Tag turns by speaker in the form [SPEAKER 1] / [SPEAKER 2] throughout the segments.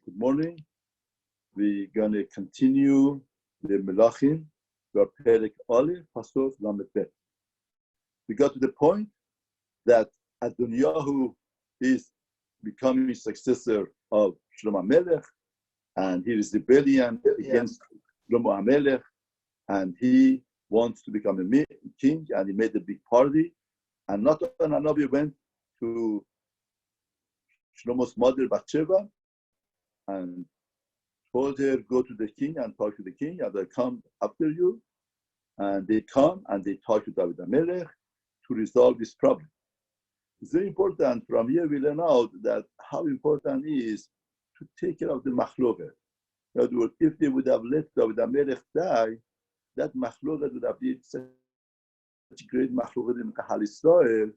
[SPEAKER 1] Good morning. We're going to continue the Melachim. We are Perek Aleph, Pasuk Lamed Bet. We got to the point that Adoniyahu is becoming successor of Shlomo HaMelech, and he is rebellion against Shlomo HaMelech, and he wants to become a king, and he made a big party. And Natan HaNavi went to Shlomo's mother, Bathsheba, and told her, go to the king and talk to the king, and they'll come after you. And they come and they talk to David HaMelech to resolve this problem. It's very important. From here we learn out that how important it is to take care of the machloket. In other words, if they would have let David HaMelech die, that machloket would have been such a great machloket in Kahal Israel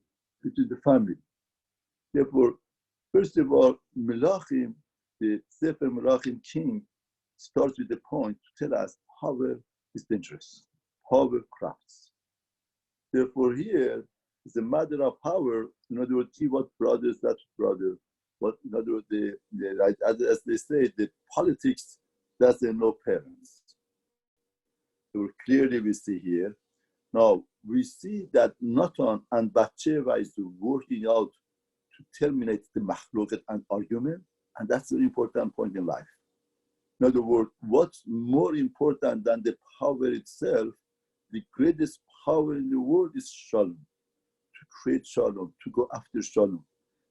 [SPEAKER 1] between the family. Therefore, first of all, Melachim, the Sefer Melachim king, starts with the point to tell us power is dangerous. Power corrupts. Therefore, here is a matter of power. In other words, see what brothers, that brother. What, in other words, as they say, the politics doesn't know parents. So clearly we see here. Now, we see that Natan and Bathsheba is working out to terminate the machloket and argument, and that's an important point in life. In other words, what's more important than the power itself? The greatest power in the world is shalom, to create shalom, to go after shalom.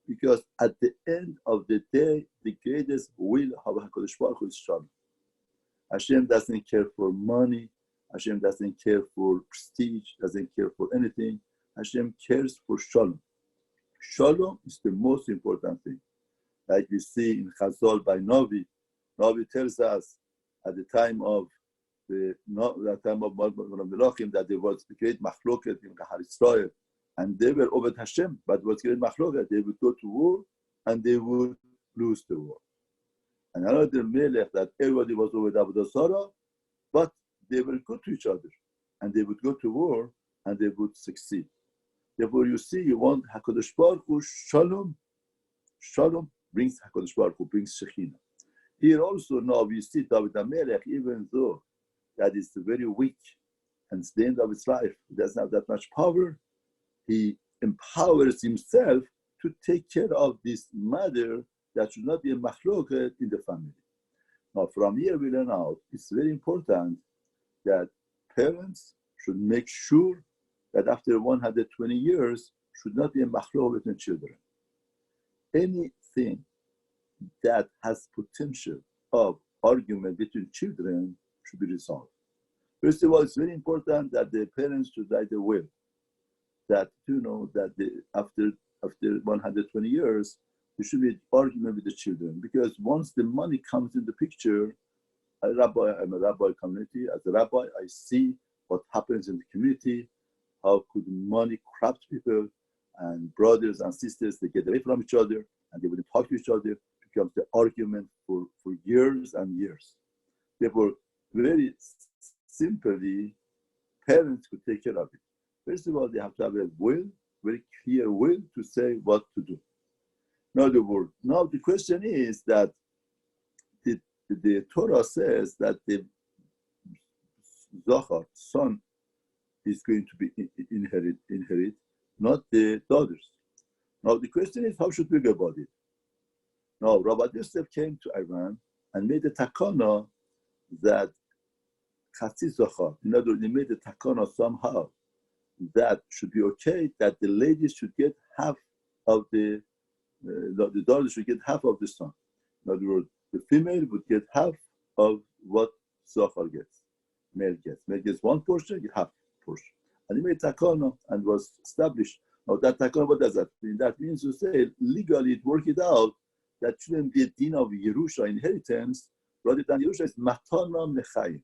[SPEAKER 1] Because at the end of the day, the greatest will of HaKadosh Baruch Hu is shalom. Hashem doesn't care for money. Hashem doesn't care for prestige, doesn't care for anything. Hashem cares for shalom. Shalom is the most important thing. Like we see in Chazal by Navi. Navi tells us at the time of Melachim that there was a great machloket in Kahal Israel, and they were over Hashem, but was great machloket. They would go to war and they would lose the war. And another melech that everybody was over Avodah Zarah, but they were good to each other, and they would go to war and they would succeed. Therefore, you see, you want HaKadosh Baruch Hu shalom. Shalom brings HaKadosh Baruch Hu, brings Shekhinah. Here also now we see David HaMelech, even though that is very weak and it's the end of his life, he doesn't have that much power, he empowers himself to take care of this matter that should not be a machloket in the family. Now, from here we learn out, it's very important that parents should make sure that after 120 years should not be a machloket between children. Anything that has potential of argument between children should be resolved. First of all, it's very important that the parents should write a will. That that after 120 years, there should be an argument with the children. Because once the money comes in the picture, I'm a rabbi community. As a rabbi, I see what happens in the community. How could money corrupt people, and brothers and sisters, they get away from each other and they wouldn't talk to each other. It becomes the argument for years and years. Therefore, very simply, parents could take care of it. First of all, they have to have a will, very clear will to say what to do. In other words, now the question is that the Torah says that the Zachar, son, is going to be inherit, not the daughters. Now the question is, how should we go about it? Now, Rabbi Yosef came to Iran and made a takana that Chatzi Zachar, in other words, he made a takana somehow that should be okay, that the ladies should get half of the daughters should get half of the son. In other words, the female would get half of what Zachar gets. Male gets one portion, half portion. And he made takana and was established. Now that takana, what does that mean? That means to say legally it worked it out that shouldn't be a din of Yerusha inheritance, rather than Yerusha is matana mechayim.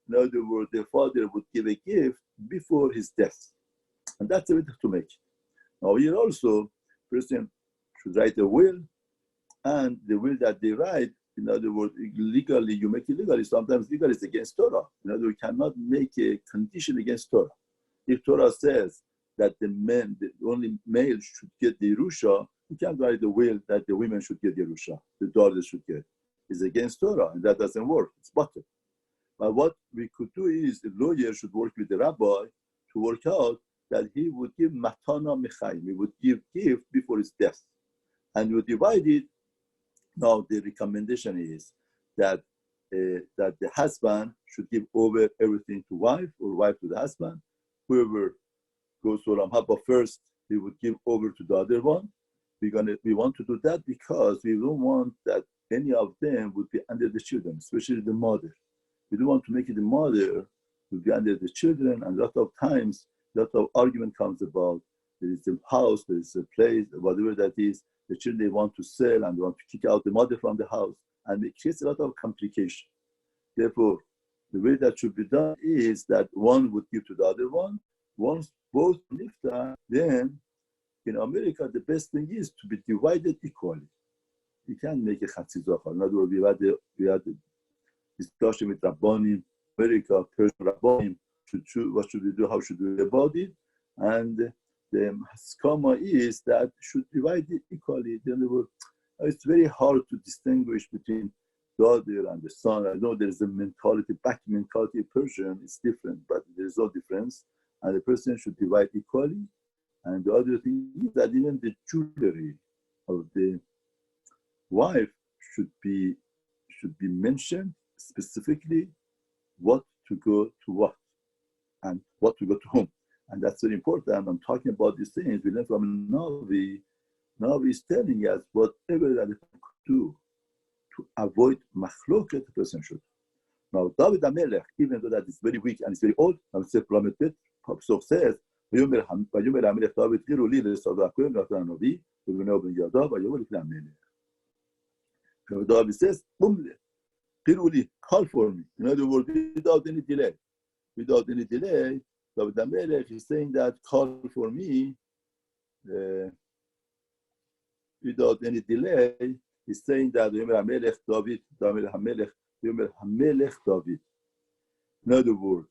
[SPEAKER 1] In other words, the father would give a gift before his death. And that's the way to make it. Now here also, person should write a will, and the will that they write, in other words, legally, you make it legally. Sometimes legally it's against Torah. In other words, you cannot make a condition against Torah. If Torah says that the only male should get the Yerusha, you can't write the will that the women should get Yerusha, the daughters should get. is against Torah, and that doesn't work. It's butter. But what we could do is the lawyer should work with the rabbi to work out that he would give matana mechaim, he would give gift before his death, and we would divide it. Now the recommendation is that that the husband should give over everything to wife, or wife to the husband. Whoever goes to Olam Haba first, he would give over to the other one. We want to do that because we don't want that any of them would be under the children, especially the mother. We don't want to make it the mother would be under the children, and a lot of times, a lot of argument comes about. There is a house, there is a place, whatever that is. The children, they want to sell and they want to kick out the mother from the house, and it creates a lot of complication. Therefore, the way that should be done is that one would give to the other one. Once both live that, then in America, the best thing is to be divided equally. You can't make a chatzi zochar. In other words, we had a discussion with Rabbanim, America, Persian Rabbanim, what should we do, how should we do about it? And the haskama is that should divide it equally. In other words, it's very hard to distinguish between daughter and the son. I know there's a mentality, back mentality Persian is different, but there's no difference. And the person should divide equally. And the other thing is that even the jewelry of the wife should be mentioned specifically, what to go to what and what to go to whom. And that's very important. I'm talking about these things. We learn from Navi. Navi is telling us whatever that we could do to avoid machloket, the person should. Now, David HaMelech, even though that is very weak and it's very old, and Sefer Pop says, ויאמר המלך דוד חירו לי לסעוד הכהן ואחר הנביא ובנו בן יהודה ויאמר לפני המלך. David says, חירו לי, call for me. In other words, without any delay. Without any delay, David HaMelech is saying that call for me. Without any delay, he's saying that ויאמר המלך דוד, ויאמר המלך דוד. In other words,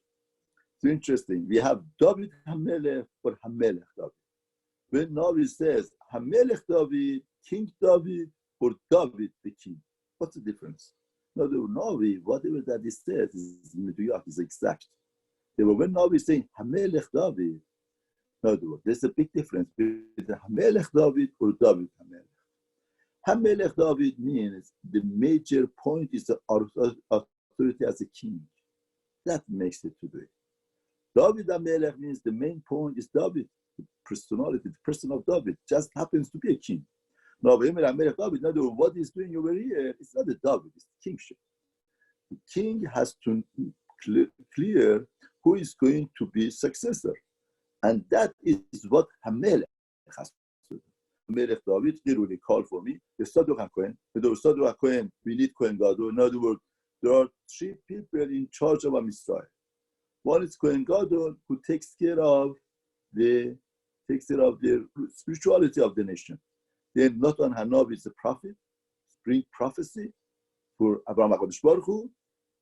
[SPEAKER 1] it's interesting. We have David HaMelech or HaMelech David. When Navi says HaMelech David, King David, or David the king, what's the difference? No, the Navi, whatever that he says is meduyach, is exact. When Navi is saying HaMelech David, in other words, there's a big difference between HaMelech David or David HaMelech. HaMelech David means the major point is the authority as a king. That makes it today. David HaMelech means the main point is David, the personality, the person of David, just happens to be a king. Now, HaMelech David, in other words, what he's doing over here, it's not a David, it's kingship. The king has to clear who is going to be successor. And that is what HaMelech has to do. HaMelech David, literally call for me, the Sadok HaKohen. The Sadok HaKohen, we need Kohen Gadol. In other words, there are three people in charge of Am Yisrael. One is Kohen Gadol, who takes care of the spirituality of the nation. Then Natan Hanav is the prophet, bring prophecy for Avraham HaKadosh Baruch Hu,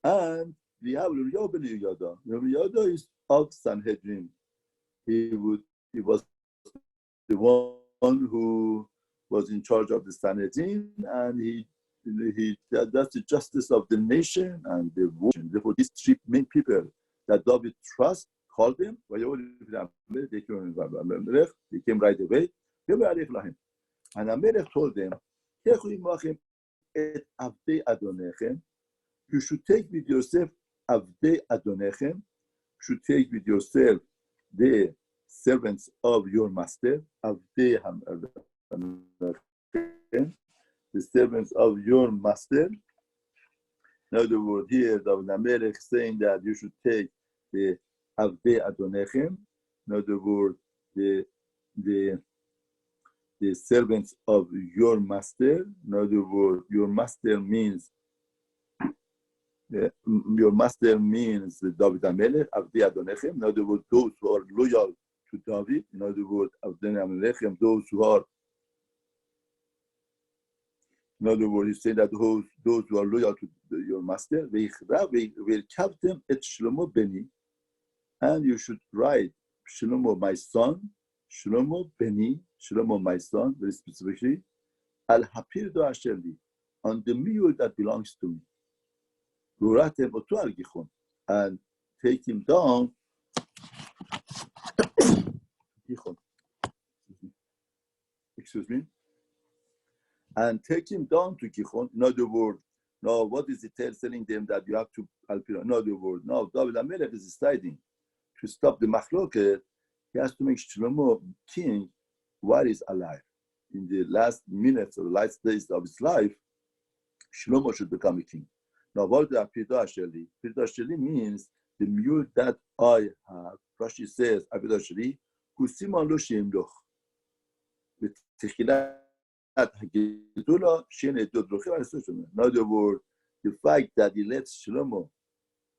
[SPEAKER 1] and we have Levychaim ben Yehuda. Levychaim is of Sanhedrin. He was the one who was in charge of the Sanhedrin, and that's the justice of the nation and the nation. Therefore, these three main people that David trusts, called them, they came right away. And Amelech told them, you should take with yourself Avdei Adonechem, you should take with yourself the servants of your master, Avdei Adonechem, the servants of your master. In other words, here, David HaMelech saying that you should take the Avdei Adonechem. In other words, the servants of your master. In other words, your master means David HaMelech, Avdei Adonechem. In other words, those who are loyal to David. In other words, Avdei Adonechem, those who are. In other words, he's saying that those who are loyal to your master, will cap them at Shlomo Beni, and you should write Shlomo my son, Shlomo Beni, Shlomo my son, very specifically, Al Hapir do Asherli, on the mule that belongs to me. And take him down. Excuse me. And take him down to Gichon. In other words, now what is it telling them that you have to? In other words, now David HaMelech is deciding to stop the machloket. He has to make Shlomo king while he's alive. In the last minutes or last days of his life, Shlomo should become a king. Now, what is Pirda Sheli? Pirda Sheli means the mule that I have. Rashi says, Pirda Sheli, Kusiman lo sheimloch. In other words, the fact that he lets Shlomo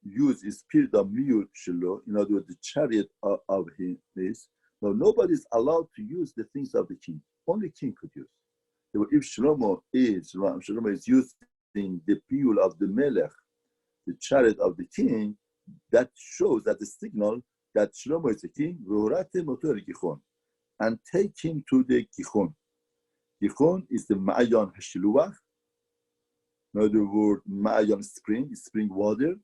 [SPEAKER 1] use his Pirda mule Shelo, in other words, the chariot of his, now nobody is allowed to use the things of the king. Only king could use. If Shlomo is using the mule of the Melech, the chariot of the king, that shows that the signal that Shlomo is the king, and take him to the Gichon. Gichon is the Ma'ayan Hashiluach. In other words, Ma'ayan spring water.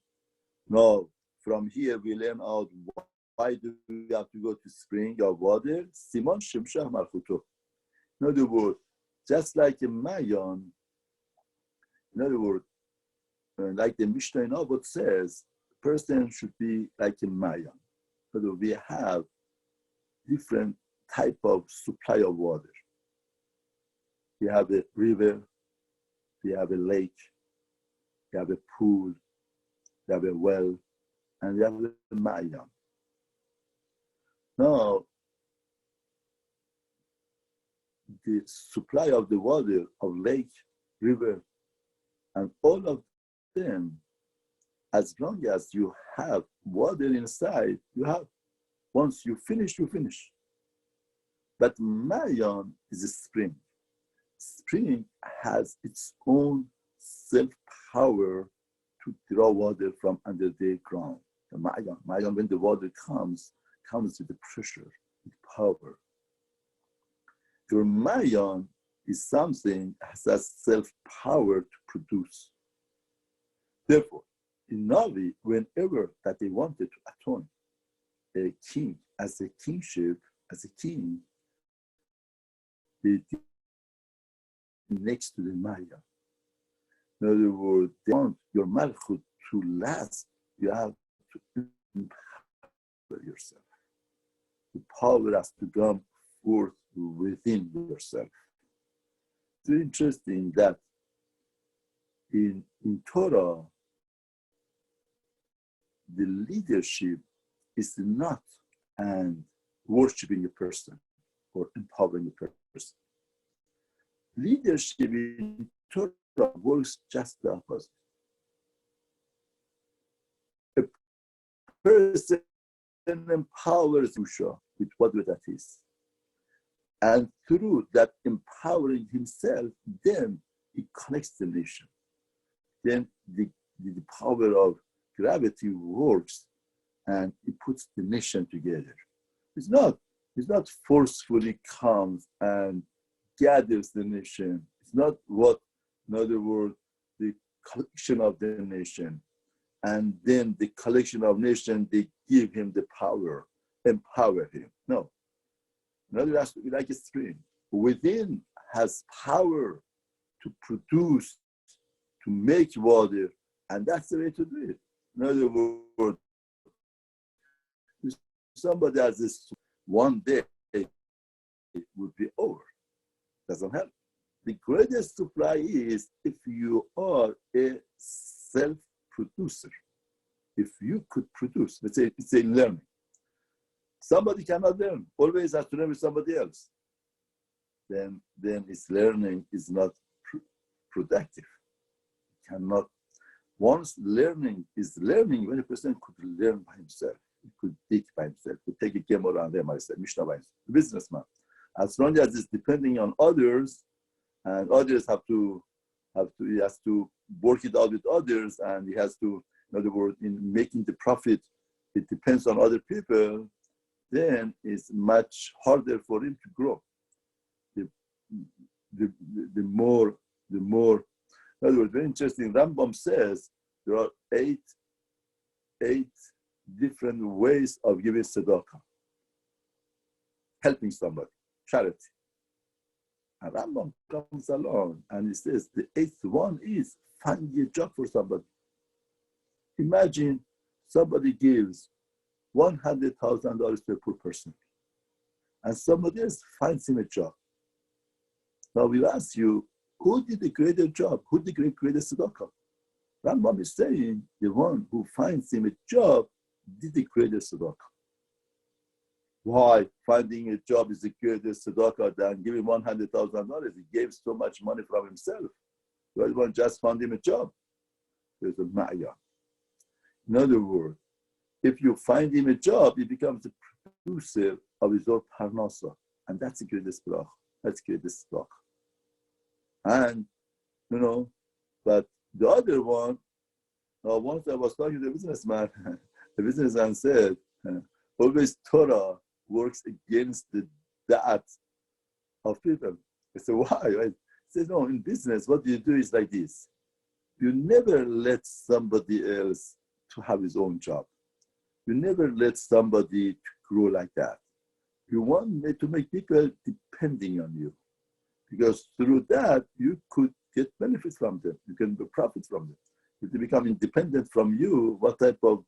[SPEAKER 1] Now, from here we learn out why do we have to go to spring of water? Simon Shemshah Malchuto. In other words, just like a Ma'ayan, in other words, like the Mishnah in Avot says, a person should be like a Ma'ayan. So we have different type of supply of water. We have a river, we have a lake, we have a pool, we have a well, and we have a Ma'ayan. Now, the supply of the water of lake, river, and all of them, as long as you have water inside, you have. Once you finish, you finish. But Ma'ayan is a spring. Spring has its own self-power to draw water from under the ground. The Ma'ayan, when the water comes with the pressure, with power. Your Ma'ayan is something that has self-power to produce. Therefore, in Navi, whenever that they wanted to atone a king as a kingship, as a king, they did next to the Ma'ayan. In other words, they want your malchut to last. You have to empower yourself. The power has to come forth within yourself. It's very interesting that in Torah, the leadership is not and worshiping a person or empowering a person. Leadership in Torah works just the opposite. A person empowers Yusha with whatever that is. And through that empowering himself, then he connects the nation. Then the power of gravity works and it puts the nation together. It's not forcefully comes and gathers the nation. It's not what, in other words, the collection of the nation. And then the collection of nation, they give him the power, empower him. No. In other words, it has to be like a spring. Within has power to produce, to make water, and that's the way to do it. In other words, if somebody has this one day, it would be over. Doesn't help. The greatest supply is if you are a self-producer. If you could produce, let's say it's a learning. Somebody cannot learn, always has to learn with somebody else. Then its learning is not productive. It cannot. Once learning is learning, when a person could learn by himself, he could dig by himself, could take a Gemara and learn myself, Mishnah by himself, the businessman. As long as it's depending on others, and others he has to work it out with others, and he has to, in other words, in making the profit, it depends on other people, then it's much harder for him to grow. The more In other words, very interesting. Rambam says there are eight different ways of giving tzedakah, helping somebody, charity. And Rambam comes along and he says the eighth one is finding a job for somebody. Imagine somebody gives $100,000 to a poor person, and somebody else finds him a job. Now we'll ask you, who did the greater job? Who did the greatest tzedakah? Rambam is saying the one who finds him a job did the greatest tzedakah. Why? Finding a job is the greatest tzedakah than giving $100,000. He gave so much money from himself. The other one just found him a job. There's a ma'ya. In other words, if you find him a job, he becomes the producer of his own parnasa. And that's the greatest bracha. That's the greatest bracha. And, but the other one, once I was talking to a businessman, the businessman said, always Torah works against the da'at of people. I said, why? He said, no, in business, what you do is like this. You never let somebody else to have his own job. You never let somebody to grow like that. You want to make people depending on you, because through that, you could get benefits from them. You can profit from them. If they become independent from you, what type of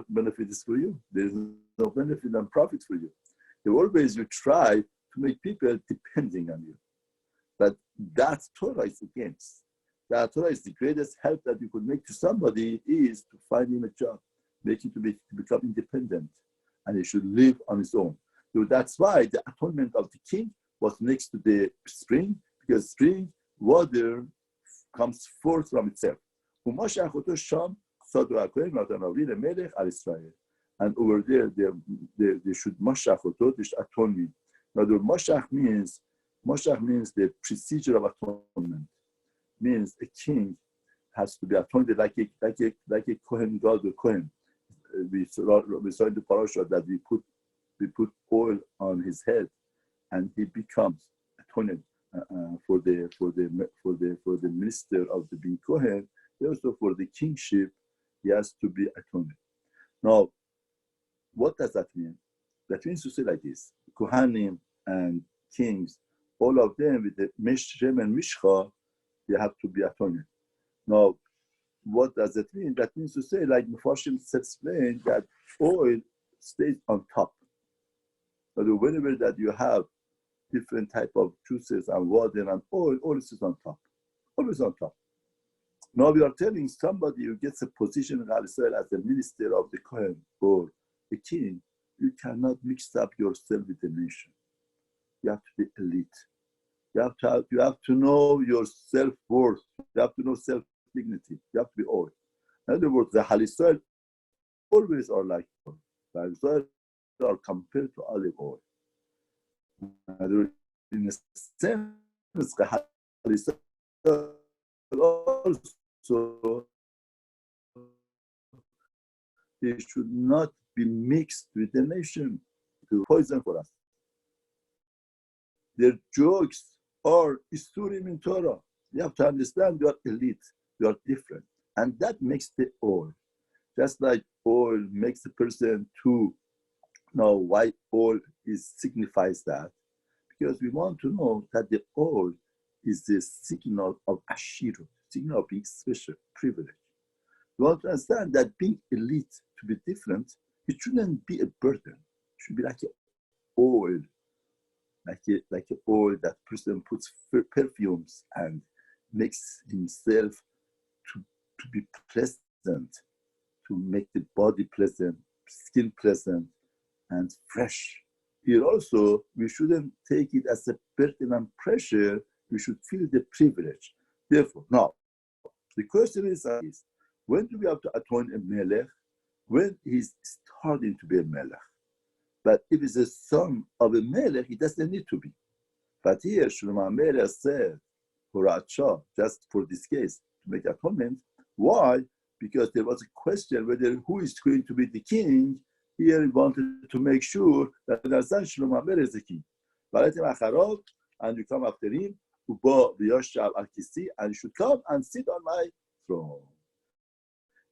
[SPEAKER 1] benefit is for you? There is no benefit and profit for you. Always you try to make people depending on you. But that Torah is against. That Torah is the greatest help that you could make to somebody is to find him a job, make him to become independent, and he should live on his own. So that's why the atonement of the king was next to the spring, because spring water comes forth from itself. And over there, they should mashach, they should atone me. Now, the mashach means the procedure of atonement. Means a king has to be atoned like a Kohen God or Kohen. We saw in the parasha that we put oil on his head, and he becomes atoned for the minister of the being Kohen. Also for the kingship, he has to be atoned. Now, what does that mean? That means to say like this: Kohanim and kings, all of them with the Meshem and Mishcha, they have to be atoned. Now, what does it mean? That means to say, like Mepharshim explained, that oil stays on top. So whenever that you have different type of juices and water and oil is on top, always on top. Now we are telling somebody who gets a position in Israel as the minister of the Kohen or the king, you cannot mix up yourself with the nation. You have to be elite. You have to know your self-worth. You have to know self-dignity. You have to be oil. In other words, the Halisrael always are like oil. The Halisrael are compared to olive oil. In a sense, the Halisrael also, they should not be mixed with the nation to poison for us. Their jokes are Isurim in Torah. You have to understand you are elite, you are different. And that makes the oil. Just like oil makes a person to know why oil signifies that. Because we want to know that the oil is the signal of Ashirut, signal of being special, privilege. We want to understand that being elite, to be different, it shouldn't be a burden. It should be like an oil, like an oil that person puts perfumes and makes himself to be pleasant, to make the body pleasant, skin pleasant, and fresh. Here also, we shouldn't take it as a burden and pressure. We should feel the privilege. Therefore, now, the question is, when do we have to atone a melech? When he's starting to be a melech. But if he's a son of a melech, he doesn't need to be. But here, Shlomo HaMelech said, just for this case, to make atonement. Why? Because there was a question whether who is going to be the king. Here he wanted to make sure that the son Shlomo HaMelech is the king. And you come after him, Uba v'yashav al kisi, and you should come and sit on my throne.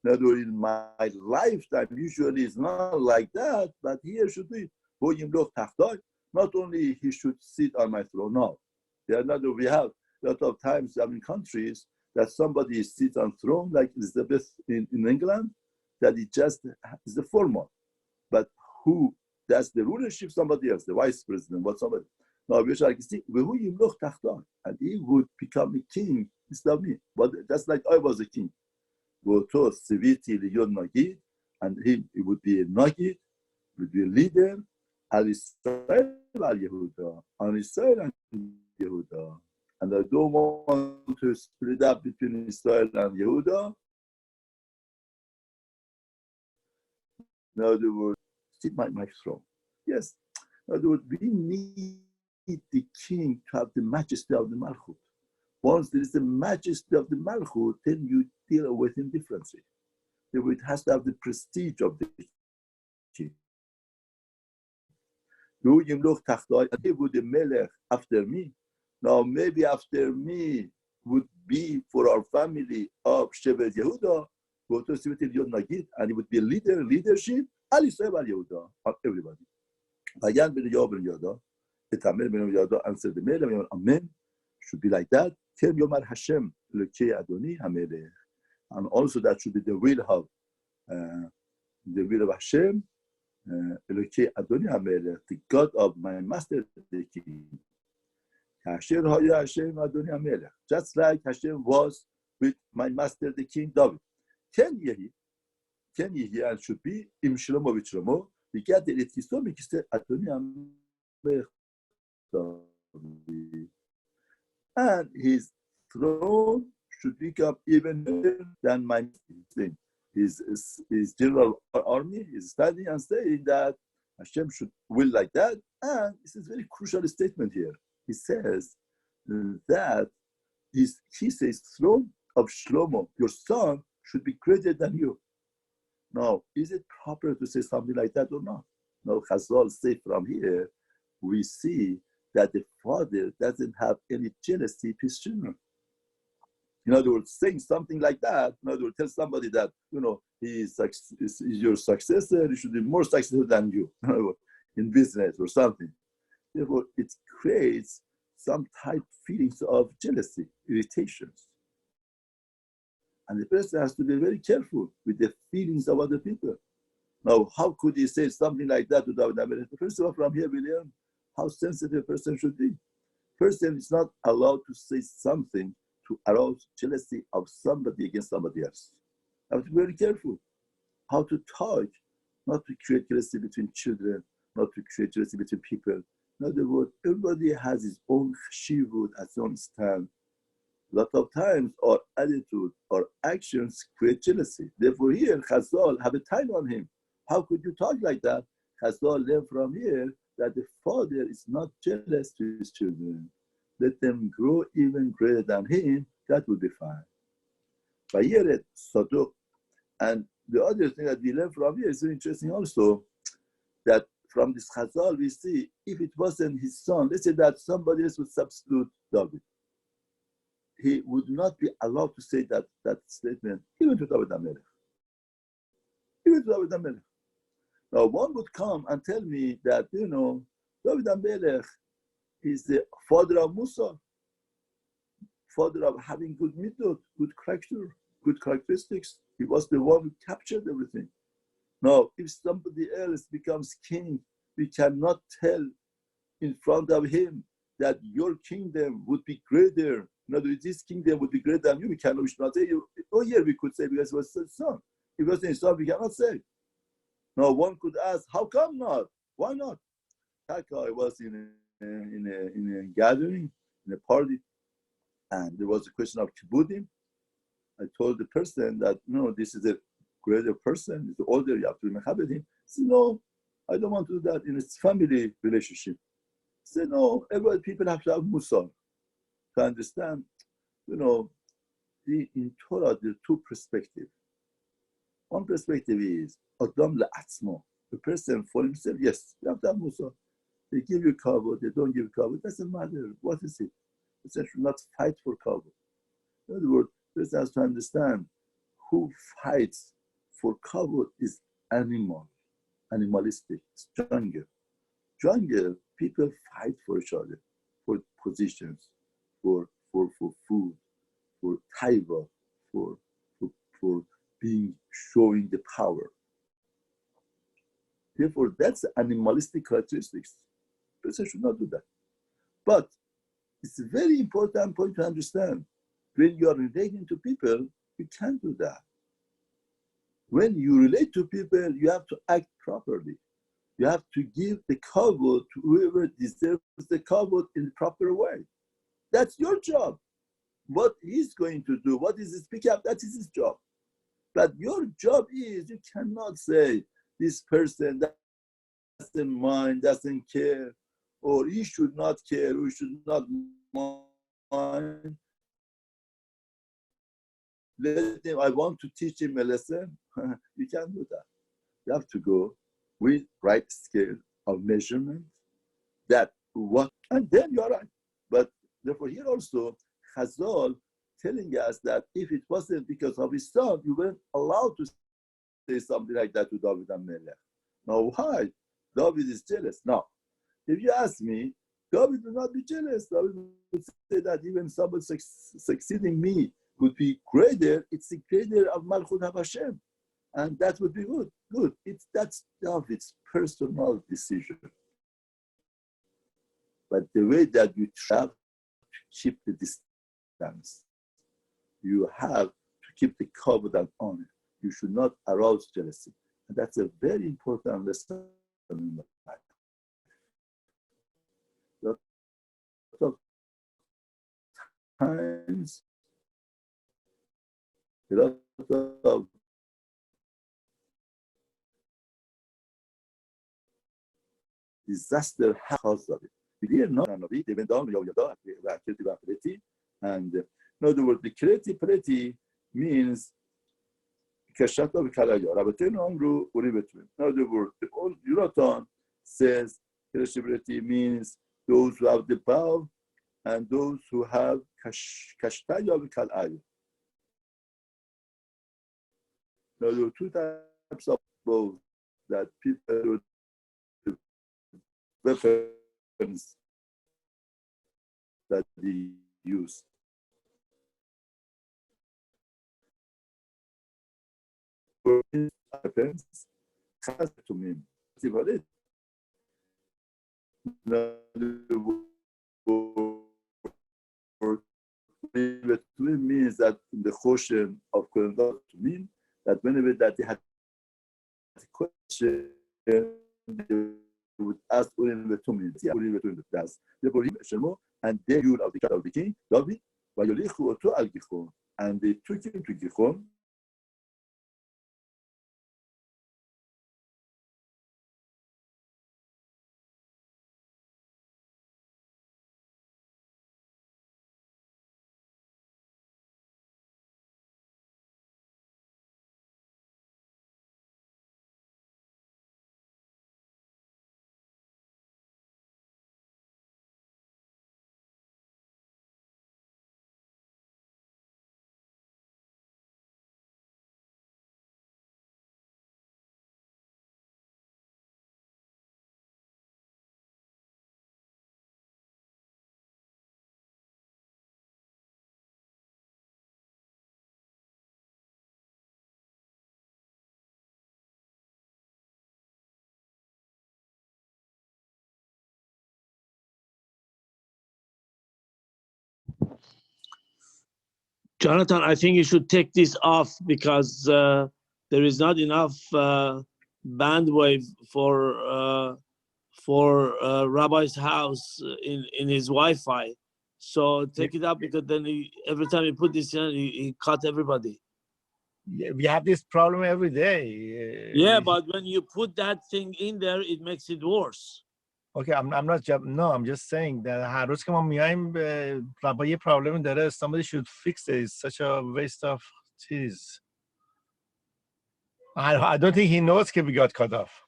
[SPEAKER 1] In other words, in my lifetime, usually it's not like that, but here should be. Not only he should sit on my throne, no. We have a lot of times in countries that somebody sits on throne, like Elizabeth in England, that it just is the formal. But who does the rulership? Somebody else, the vice president, what somebody. Now, and he would become a king. But that's like I was a king. And he would be a Nagid, would be a leader, Al Israel al Yehuda, on Israel and Yehuda. And I don't want to split up between Israel and Yehuda. In other words, sit my throne. Yes. In other words, we need the king to have the majesty of the Malchut. Once there is the majesty of the Malchut, then you deal with him differently. It has to have the prestige of the king. And he would the Melech after me. Now, maybe after me would be for our family of Shevet Yehuda, and it would be leadership, Al Yisrael Al Yehuda, on everybody. Vayan ben Yada, Etamer ben Yada, answer the Melech, Amen, should be like that. Tel Yomar Hashem, Lekei Adoni HaMelech. And also that should be the will of Hashem, Lekei Adoni HaMelech, the God of my master, the king. Hashem Hashem Adoni HaMelech. Just like Hashem was with my master, the king David. Ken Yehi, and should be Im Shlomo V'Shlomo, we get the Etkiso, Mikiste Adoni HaMelech. And his throne should become even better than my thing. His general army is studying and saying that Hashem should will like that. And this is a very crucial statement here. He says that he says, throne of Shlomo, your son, should be greater than you. Now, is it proper to say something like that or not? No, Chazal say from here, we see that the father doesn't have any jealousy of his children. In other words, saying something like that, in other words, tell somebody that, he is your successor, he should be more successful than you in business or something. Therefore, it creates some type of feelings of jealousy, irritations. And the person has to be very careful with the feelings of other people. Now, how could he say something like that to David HaMelech? First of all, from here we learn how sensitive a person should be. Person is not allowed to say something to arouse jealousy of somebody against somebody else. I have to be very careful how to talk, not to create jealousy between children, not to create jealousy between people. In other words, everybody has his own chivut, his own stand. A lot of times our attitude, our actions create jealousy. Therefore here, Chazal have a time on him. How could you talk like that? Chazal learned from here that the father is not jealous to his children. Let them grow even greater than him, that would be fine. Vayeret Sadok. And the other thing that we learn from here is very interesting also, that from this Chazal we see, if it wasn't his son, let's say that somebody else would substitute David, he would not be allowed to say that statement, even to David HaMelech. Even to David HaMelech. Now, one would come and tell me that, David HaMelech is the father of Musa, father of having good mitzvot, good character, good characteristics. He was the one who captured everything. Now, if somebody else becomes king, we cannot tell in front of him that your kingdom would be greater. In other words, this kingdom would be greater than you. We should not say, we could say because it was his son. If it wasn't his son, we cannot say. Now, one could ask, how come not? Why not? I was in a gathering, in a party, and there was a question of kibbudim. I told the person that, no, this is a greater person, he's older, you have to mechabed him. He said, no, I don't want to do that in a family relationship. He said, no, people have to have musar. To understand, in Torah, there are two perspectives. One perspective is, Adam le'atzmo, the person for himself, yes, you have to have musar. They give you kavod, they don't give kavod, it doesn't matter, what is it? Person should not fight for kavod. In other words, person has to understand who fights for kavod is animalistic, jungle. Jungle, people fight for each other, for positions, for food, for taiva, for being, showing the power. Therefore, that's animalistic characteristics. Person should not do that. But it's a very important point to understand. When you are relating to people, you can't do that. When you relate to people, you have to act properly. You have to give the kavod to whoever deserves the kavod in the proper way. That's your job. What he's going to do, what is his pick up, that is his job. But your job is, you cannot say, this person doesn't mind, doesn't care, or he should not care, or he should not mind. Let him, I want to teach him a lesson. You can't do that. You have to go with right scale of measurement, that what, and then you are right. But therefore here also, Chazal telling us that if it wasn't because of his son, you weren't allowed to say something like that to David and Melech. Now why? David is jealous. Now, if you ask me, David would not be jealous. David would say that even someone succeeding me would be greater. It's the greater of Malchut Hashem. And that would be good. Good. That's David's personal decision. But the way that you have to keep the distance, you have to keep the kavod and honor. You should not arouse jealousy. And that's a very important lesson in life. A lot of times, a lot of disaster because of it. We didn't know they went down and in other words, the Kreti means in other words, the old Yonatan says Kreti means those who have the bow and those who have kashtaya v'kal'aya. Now there are two types of bows that people weapons that they use. Weapons to me. It means that in the Choshen of Kollel to mean that whenever that they had a question, they would ask Urim Vetumim. And they ruled of the king, David, and they took him to Gichon.
[SPEAKER 2] Jonathan, I think you should take this off because there is not enough bandwidth for Rabbi's house in his Wi-Fi. So take it up because then every time you put this in, he cut everybody.
[SPEAKER 3] Yeah, we have this problem every day.
[SPEAKER 2] Yeah, but when you put that thing in there, it makes it worse.
[SPEAKER 3] Okay, I'm not. No, I'm just saying that هر روز که ما میایم ربا یه problem داره. Somebody should fix it. It's such a waste of cheese. I don't think he knows that we got cut off.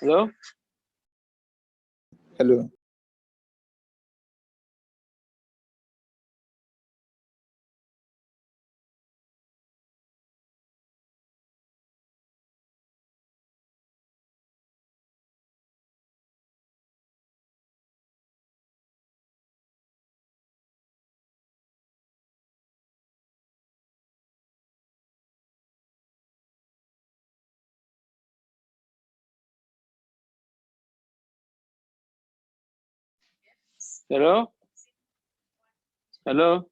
[SPEAKER 2] Hello?
[SPEAKER 4] Hello.
[SPEAKER 2] Hello? Hello?